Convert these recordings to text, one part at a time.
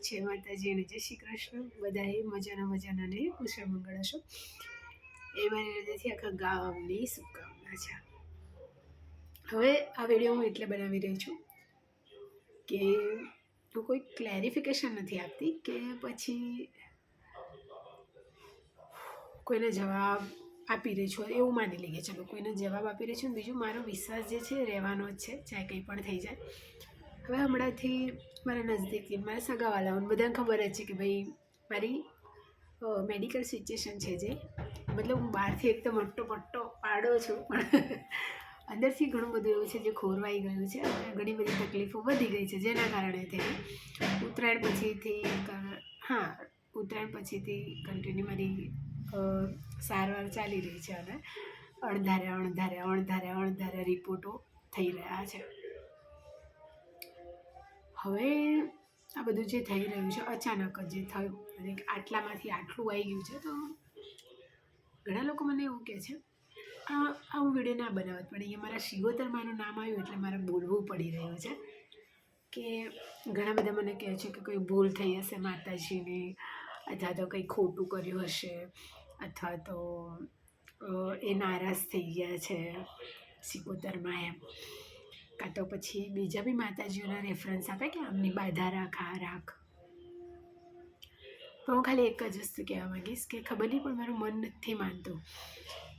જય માતાજી અને જય શ્રી કૃષ્ણ. બધાએ મજાના ને કુશળ મંગળ હશો. એ મારી હૃદયથી આખા ગામની શુભકામના છે. હવે આ વિડીયો હું એટલે બનાવી રહી છું કે હું કોઈ ક્લેરિફિકેશન નથી આપતી કે પછી કોઈને જવાબ આપી રહી છું એવું માની લઈએ. ચલો કોઈને જવાબ આપી રહી છું. બીજું મારો વિશ્વાસ જે છે રહેવાનો જ છે, ચાહે કંઈ પણ થઈ જાય. હવે હમણાંથી મારા નજદીકથી મારા સગાવાલાઓને બધાને ખબર જ છે કે ભાઈ મારી મેડિકલ સિચ્યુએશન છે, જે મતલબ હું બહારથી એકદમ પટ્ટો પાડો છું, પણ અંદરથી ઘણું બધું એવું છે જે ખોરવાઈ ગયું છે અને ઘણી બધી તકલીફો વધી ગઈ છે, જેના કારણે થઈને ઉત્તરાયણ પછીથી કન્ટિન્યુ મારી સારવાર ચાલી રહી છે અને અણધાર્યા રિપોર્ટો થઈ રહ્યા છે. હવે આ બધું જે થઈ રહ્યું છે અચાનક જ જે થયું અને આટલામાંથી આટલું આવી ગયું છે, તો ઘણા લોકો મને એવું કહે છે હું વિડીયો ના બનાવત, પણ અહીંયા મારા શિવોતરમાનું નામ આવ્યું એટલે મારે બોલવું પડી રહ્યું છે કે ઘણા બધા મને કહે છે કે કોઈ ભૂલ થઈ હશે માતાજીની, અથવા તો કંઈ ખોટું કર્યું હશે, અથવા તો એ નારાજ થઈ ગયા છે શિકોતરમાં એમ, કાં તો પછી બીજા બી માતાજીઓના રેફરન્સ આપે કે આમની બાધા રાખ, આ રાખ. પણ હું ખાલી એક જ વસ્તુ કહેવા માંગીશ કે ખબર નહીં, પણ મારું મન નથી માનતું.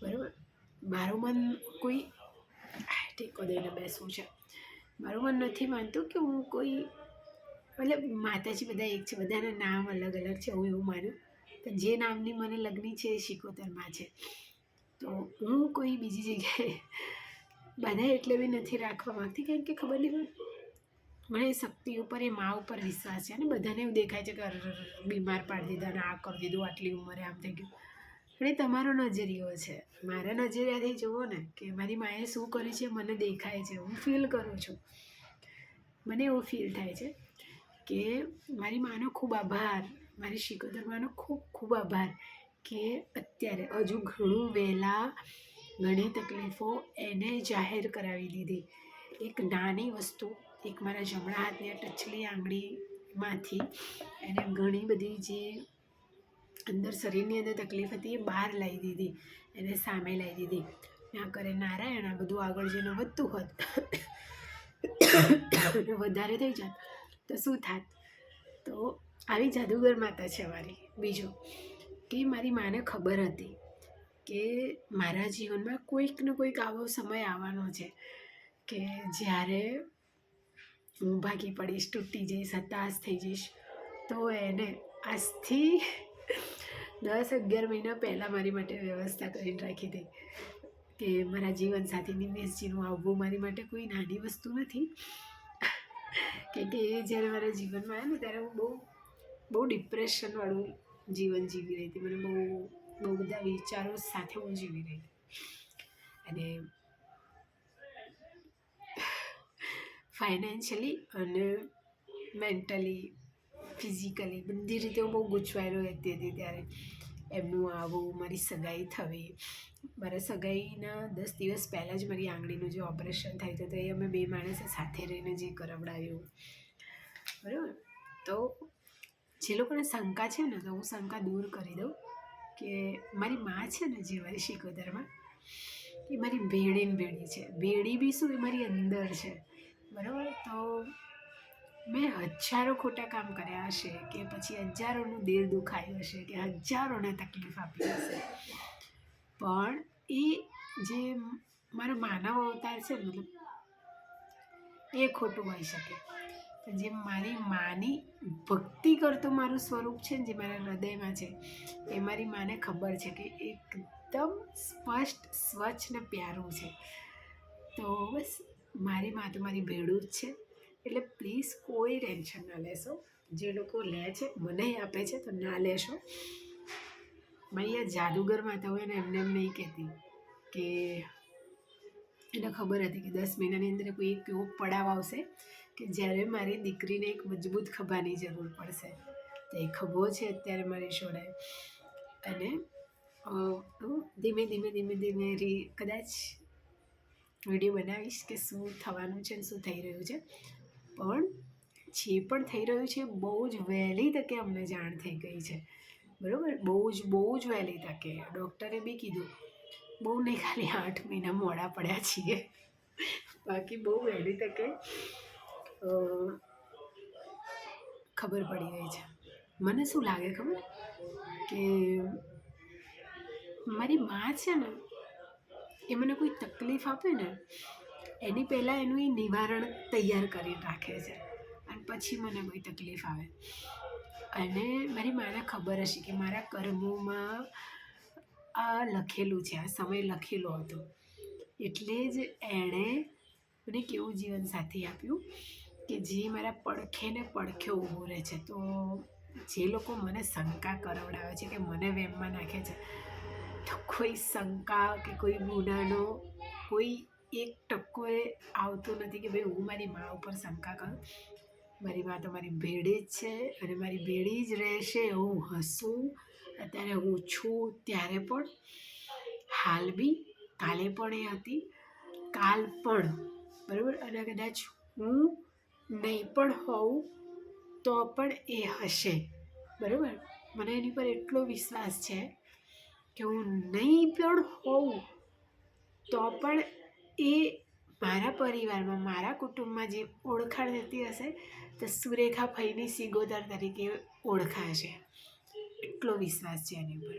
બરાબર, મારું મન કોઈ ટેકો દઈને બેસવું છે. મારું મન નથી માનતું કે હું કોઈ, મતલબ માતાજી બધા એક છે, બધાના નામ અલગ અલગ છે, હું એવું માનું. પણ જે નામની મને લગની છે એ શિકોતરમાં છે. તો હું કોઈ બીજી જગ્યાએ બધા એટલે બી નથી રાખવા માંગતી, કારણ કે ખબર નહીં, મને શક્તિ ઉપર, એ મા ઉપર વિશ્વાસ છે. અને બધાને એવું દેખાય છે કે બીમાર પાડી દીધા, અને આ કરી દીધું, આટલી ઉંમરે આમ થઈ ગયું. પણ એ તમારો નજરિયો છે. મારા નજરિયાથી જુઓ ને કે મારી માએ શું કર્યું છે મને દેખાય છે, હું ફીલ કરું છું. મને એવું ફીલ થાય છે કે મારી માનો ખૂબ આભાર, મારી શિકોતરમાનો ખૂબ ખૂબ આભાર કે અત્યારે હજુ ઘણું વહેલા ઘણી તકલીફો એને જાહેર કરાવી દીધી. એક નાની વસ્તુ, એક મારા જમણા હાથની ટચલી આંગળીમાંથી એને ઘણી બધી જે અંદર શરીરની અંદર તકલીફ હતી એ બહાર લાવી દીધી, એને સામે લાવી દીધી. ના કરે નારાયણ, આ બધું આગળ જઈને વધતું હોત વધારે થઈ જાત તો શું થાત. તો આવી જાદુગર માતા છે મારી. બીજું કે મારી માને ખબર હતી કે મારા જીવનમાં કોઈક ને કોઈક આવો સમય આવવાનો છે કે જ્યારે હું ભાગી પડીશ, તૂટી જઈશ, હતાશ થઈ જઈશ. તો એને આજથી 10-11 મહિના પહેલાં મારી માટે વ્યવસ્થા કરીને રાખી હતી કે મારા જીવનસાથી નિમેશજીનું આવવું મારી માટે કોઈ નાની વસ્તુ નથી. કે એ જ્યારે મારા જીવનમાં આવ્યા ને ત્યારે હું બહુ ડિપ્રેશનવાળું જીવન જીવી રહી હતી. મને બહુ બધા વિચારો સાથે હું જીવી રહી હતી, અને ફાઇનાન્શિયલી અને મેન્ટલી, ફિઝિકલી બધી રીતે હું બહુ ગૂંચવાયેલો રહેતી હતી. ત્યારે એમનું આવું, મારી સગાઈ થવી, મારા સગાઈના 10 દિવસ પહેલાં જ મારી આંગળીનું જે ઓપરેશન થયું હતું, તો એ અમે 2 માણસે સાથે રહીને જે કરાવડાવ્યું. બરાબર, તો જે લોકોને શંકા છે ને, તો હું શંકા દૂર કરી દઉં કે મારી મા છે ને, જે મારી શિકોતરમાં, એ મારી ભેડી છે. ભેડી બી શું, એ મારી અંદર છે. બરાબર, તો મેં હજારો ખોટા કામ કર્યા હશે, કે પછી હજારોનું દિલ દુખાયું હશે, કે હજારોને તકલીફ આપી હશે, પણ એ જે મારો માનવ અવતાર છે, મતલબ એ ખોટું હોઈ શકે. જે મારી માની ભક્તિ કરતું મારું સ્વરૂપ છે ને, જે મારા હૃદયમાં છે, એ મારી માને ખબર છે કે એકદમ સ્પષ્ટ, સ્વચ્છ ને પ્યારું છે. તો બસ મારી મા તો મારી ભેડું જ છે. એટલે પ્લીઝ કોઈ ટેન્શન ના લેશો. જે લોકો લે છે, મને આપે છે, તો ના લેશો. મારી આ જાદુગર માતા હોય ને, એમને એમ નહીં કહેતી કે એને ખબર હતી કે 10 મહિનાની અંદર કોઈ એક એવો પડાવ આવશે કે જ્યારે મારી દીકરીને એક મજબૂત ખભાની જરૂર પડશે. તો એ ખભો છે અત્યારે મારી જોડે. અને ધીમે ધીમે કદાચ વિડીયો બનાવીશ કે શું થવાનું છે ને શું થઈ રહ્યું છે. પણ જે પણ થઈ રહ્યું છે બહુ જ વહેલી તકે અમને જાણ થઈ ગઈ છે, બરાબર. બહુ જ વહેલી તકે. ડૉક્ટરે બી કીધું બહુ નહીં, ખાલી 8 મહિના મોડા પડ્યા છીએ, બાકી બહુ વહેલી તકે ખબર પડી ગઈ છે. મને શું લાગે ખબર, કે મારી મા છે ને એ મને કોઈ તકલીફ આપે ને એની પહેલાં એનું એ નિવારણ તૈયાર કરી રાખે છે, અને પછી મને કોઈ તકલીફ આવે. અને મારી માને ખબર હશે કે મારા કર્મોમાં આ લખેલું છે, આ સમય લખેલો હતો, એટલે જ એણે મને કેવું જીવનસાથી આપ્યું કે જે મારા પડખે ને પડખે ઊભું રહે છે. તો જે લોકો મને શંકા કરાવડાવે છે કે મને વહેમમાં નાખે છે, તો કોઈ શંકા કે કોઈ ગુનાનો કોઈ 1% આવતો નથી કે ભાઈ હું મારી મા ઉપર શંકા કરું. મારી મા તો મારી ભેળી જ છે અને મારી ભેળી જ રહેશે. હું હસું અત્યારે હું છું ત્યારે પણ, હાલ બી, કાલે પણ એ હતી, કાલ પણ, બરાબર. અને કદાચ હું નહીં પણ હોઉં તો પણ એ હશે, બરાબર. મને એની પર એટલો વિશ્વાસ છે કે હું નહીં પણ હોઉં તો પણ એ મારા પરિવારમાં, મારા કુટુંબમાં જે ઓળખાણ થતી હશે તો સુરેખા ફઈની સિગોતર તરીકે ઓળખાશે. એટલો વિશ્વાસ છે એની ઉપર.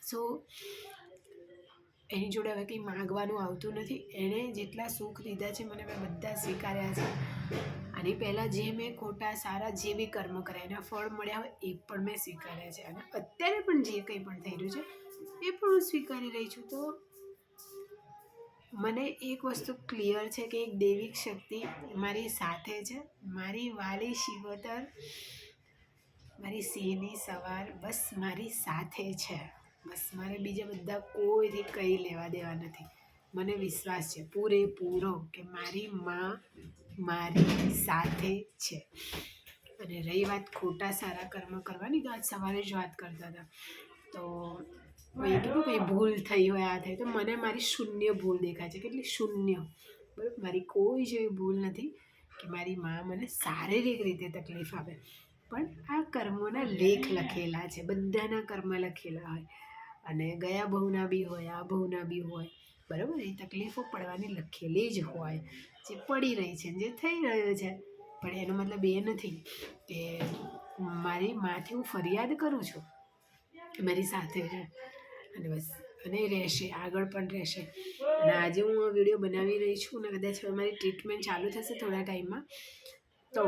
સો એની જોડે હવે કંઈ માગવાનું આવતું નથી. એણે જેટલા સુખ દીધા છે મને, મેં બધા સ્વીકાર્યા છે. આની પહેલાં જે મેં ખોટા સારા જે બી કર્મ કર્યા એના ફળ મળ્યા હોય એ પણ મેં સ્વીકાર્યા છે, અને અત્યારે પણ જે કંઈ પણ થઈ રહ્યું છે એ પણ હું સ્વીકારી રહી છું. તો મને એક વસ્તુ ક્લિયર છે કે એક દૈવિક શક્તિ મારી સાથે છે, મારી વાલી શિવોતર, મારી સિંહની સવાર બસ મારી સાથે છે. બસ મારે બીજા બધા કોઈથી કંઈ લેવા દેવા નથી. મને વિશ્વાસ છે પૂરેપૂરો કે મારી મા મારી સાથે છે. અને રહી વાત ખોટા સારા કર્મ કરવાની, તો આજ સવારે જ વાત કરતા હતા, તો મેં કીધું કંઈ ભૂલ થઈ હોય, આ થઈ, તો મને મારી શૂન્ય ભૂલ દેખાય છે. કેટલી શૂન્ય, બરાબર. મારી કોઈ જેવી ભૂલ નથી કે મારી મા મને શારીરિક રીતે તકલીફ આપે. પણ આ કર્મોના લેખ લખેલા છે, બધાના કર્મ લખેલા હોય, અને ગયા ભવના બી હોય, આ ભવના બી હોય, બરાબર. એ તકલીફો પડવાની લખેલી જ હોય, જે પડી રહી છે, જે થઈ રહ્યો છે. પણ એનો મતલબ એ નથી કે મારી માથી હું ફરિયાદ કરું છું, મારી સાથે છે, અને બસ, અને રહેશે, આગળ પણ રહેશે. અને આજે હું આ વિડીયો બનાવી રહી છું, અને કદાચ હવે મારી ટ્રીટમેન્ટ ચાલુ થશે થોડા ટાઈમમાં. તો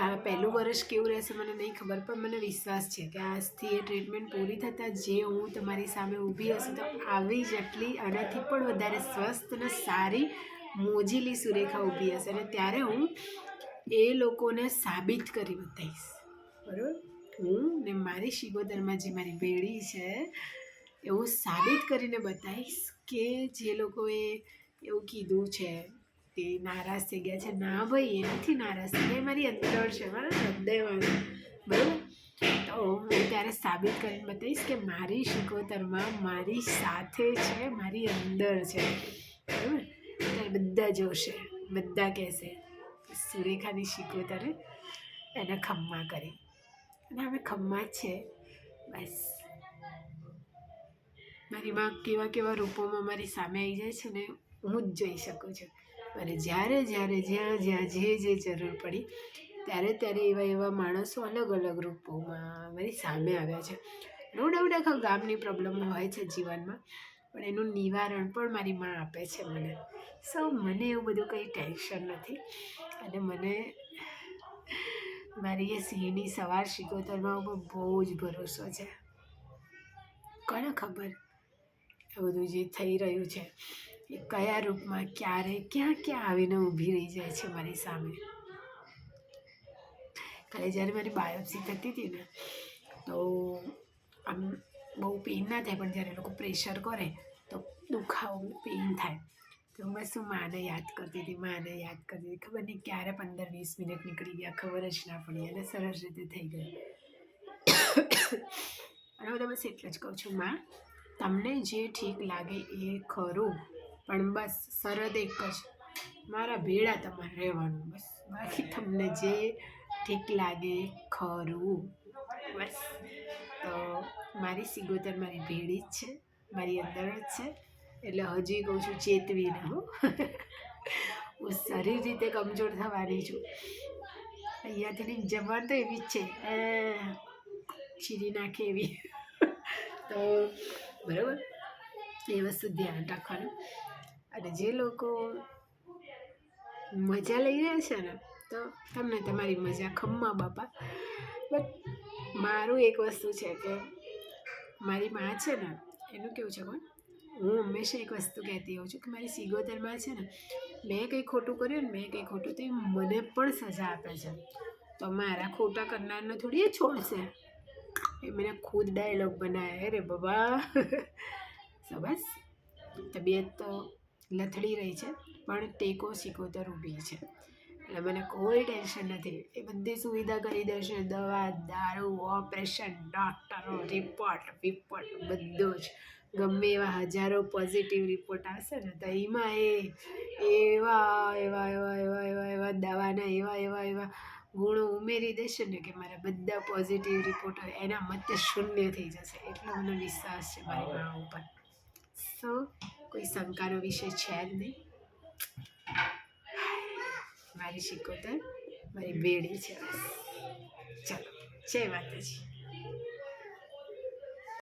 આ પહેલું વર્ષ કેવું રહેશે મને નહીં ખબર, પણ મને વિશ્વાસ છે કે આજથી એ ટ્રીટમેન્ટ પૂરી થતાં જે હું તમારી સામે ઊભી હશે તો આવી જ એટલી, આનાથી પણ વધારે સ્વસ્થ અને સારી મોજીલી સુરેખા ઊભી હશે. અને ત્યારે હું એ લોકોને સાબિત કરી બતાવીશ, બરાબર. હું ને મારી શિગોતરમાં જે મારી બેડી છે એવું સાબિત કરીને બતાવીશ કે જે લોકોએ એવું કીધું છે તે નારાજ થઈ ગયા છે, ના ભાઈ, એ નથી નારાજ થઈ ગયા, એ મારી અંદર છે, મારા હૃદયમાં, બરાબર. તો હું ત્યારે સાબિત કરીને બતાવીશ કે મારી શિકોતરમાં મારી સાથે છે, મારી અંદર છે, બરાબર. ત્યારે બધા જોશે, બધા કહેશે સુરેખાની શિકોતરે એને ખમ્મા કરી, અને અમે ખમ્મા જ છે. બસ મારી માં કેવા કેવા રૂપોમાં મારી સામે આવી જાય છે ને, હું જ જોઈ શકું છું. અને જ્યારે જ્યાં જે જરૂર પડી ત્યારે એવા માણસો અલગ અલગ રૂપોમાં મારી સામે આવ્યા છે. નો ડાઉટ આખા ગામની પ્રોબ્લેમો હોય છે જીવનમાં, પણ એનું નિવારણ પણ મારી માં આપે છે મને. મને એવું બધું કંઈ ટેન્શન નથી. અને મને મારી એ સિંહની સવાર શિકોતરમાં બહુ જ ભરોસો છે. કોને ખબર આ બધું જે થઈ રહ્યું છે એ કયા રૂપમાં, ક્યારે, ક્યાં આવીને ઊભી રહી જાય છે મારી સામે. કાલે જ્યારે મારી બાયોપ્સી થતી હતી ને, તો આમ બહુ પેઇન ના થાય, પણ જ્યારે લોકો પ્રેશર કરે તો દુખાવો, પેઇન થાય. તો મેં શું માને યાદ કરતી હતી, ખબર નહીં ક્યારે 15-20 મિનિટ નીકળી ગયા, ખબર જ ના પડી, અને સરસ રીતે થઈ ગયું. અને હું તો બસ એટલે જ કહું છું, માં, તમને જે ઠીક લાગે એ ખરું, પણ બસ શરત એક જ, મારા ભેળા તમારે રહેવાનું, બસ. બાકી તમને જે ઠીક લાગે ખરું. બસ તો મારી સિગોતર મારી ભેળી જ છે, મારી અંદર જ છે. એટલે હજી કહું છું ચેતવીને હો. હું શરીર રીતે કમજોર થવાની છું. અહીંયાથી જમવાનું તો એવી જ છે, ચીરી નાખે એવી. તો બરાબર, એ વસ્તુ ધ્યાન રાખવાનું. અને જે લોકો મજા લઈ રહ્યા છે ને, તો તમને તમારી મજા ખમ્મા બાપા. બટ મારું એક વસ્તુ છે કે મારી માં છે ને, એનું કેવું છે કોણ, હું હંમેશા એક વસ્તુ કહેતી હોઉં છું કે મારી સિગોતરમાં છે ને, મેં કંઈ ખોટું કર્યું ને, મેં કંઈ ખોટું તો એ મને પણ સજા આપે છે. તો મારા ખોટા કરનારને થોડી એ છોડશે. એ મેં ખુદ ડાયલોગ બનાયા રે બાબા. બસ તબિયત તો લથડી રહી છે, પણ ટેકો સિકોતર ઊભી છે. એટલે મને કોઈ ટેન્શન નથી. એ બધી સુવિધા કરી દેશે, દવા દારૂ ઓપરેશન ડૉક્ટરો રિપોર્ટ બધું જ. ગમે એવા હજારો પોઝિટિવ રિપોર્ટ આવશે ને, તો એમાં એવા દવાના એવા ગુણો ઉમેરી દેશે ને કે મારા બધા પોઝિટિવ રિપોર્ટ એના મતે શૂન્ય થઈ જશે. એટલો મને વિશ્વાસ છે મારી મા ઉપર. સો કોઈ શંકાનો વિષય છે જ નહીં. મારી શિકોતર મારી બેડી છે. ચાલો, જય માતાજી.